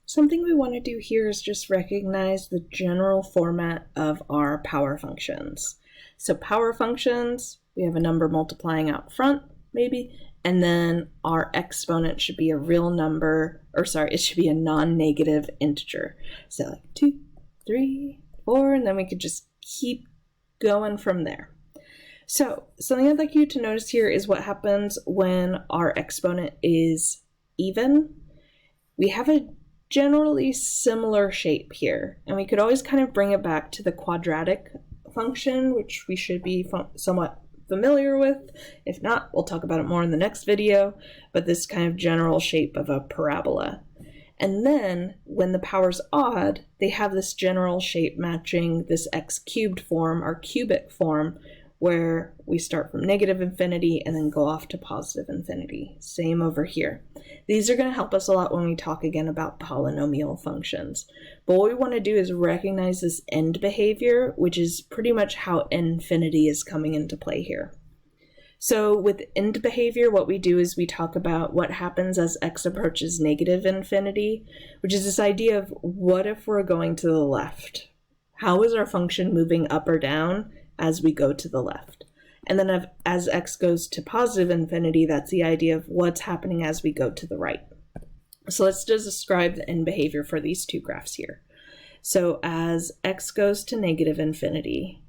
Something we want to do here is just recognize the general format of our power functions. So power functions, we have a number multiplying out front, maybe, and then our exponent should be a real number, it should be a non-negative integer. So like 2, 3, 4, and then we could just keep going from there. So something I'd like you to notice here is what happens when our exponent is even. We have a generally similar shape here, and we could always kind of bring it back to the quadratic function, which we should be somewhat familiar with. If not, we'll talk about it more in the next video, but this kind of general shape of a parabola. And then when the power's odd, they have this general shape matching this x cubed form, our cubic form, where we start from negative infinity and then go off to positive infinity. Same over here. These are going to help us a lot when we talk again about polynomial functions. But what we want to do is recognize this end behavior, which is pretty much how infinity is coming into play here. So with end behavior, what we do is we talk about what happens as x approaches negative infinity, which is this idea of what if we're going to the left? How is our function moving up or down as we go to the left? And then as x goes to positive infinity, that's the idea of what's happening as we go to the right. So let's just describe the end behavior for these two graphs here. So as x goes to negative infinity,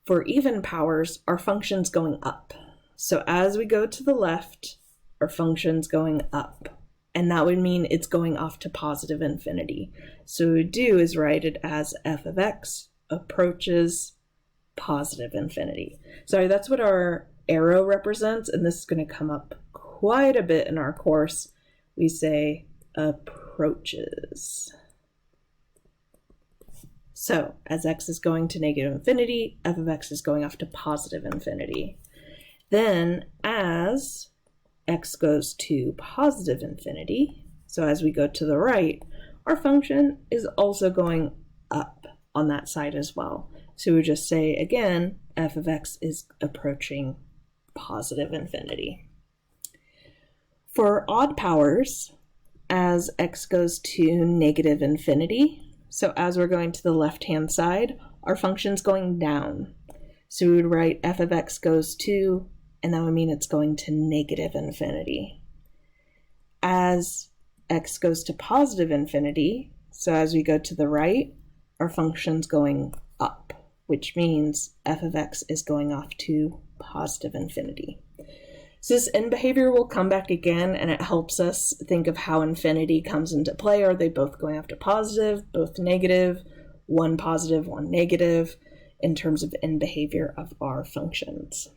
for even powers, our function's going up. So as we go to the left, our function's going up. And that would mean it's going off to positive infinity. So what we do is write it as f of x approaches positive infinity. Sorry, that's what our arrow represents, and this is going to come up quite a bit in our course. We say approaches. So as x is going to negative infinity, f of x is going off to positive infinity. Then as x goes to positive infinity, so as we go to the right, our function is also going up on that side as well. So we just say, again, f of x is approaching positive infinity. For odd powers, as x goes to negative infinity, so as we're going to the left-hand side, our function's going down. So we would write f of x goes to, and that would mean it's going to negative infinity. As x goes to positive infinity, so as we go to the right, our function's going up, which means f of x is going off to positive infinity. So this end behavior will come back again, and it helps us think of how infinity comes into play. Are they both going off to positive, both negative, one positive, one negative, in terms of end behavior of our functions?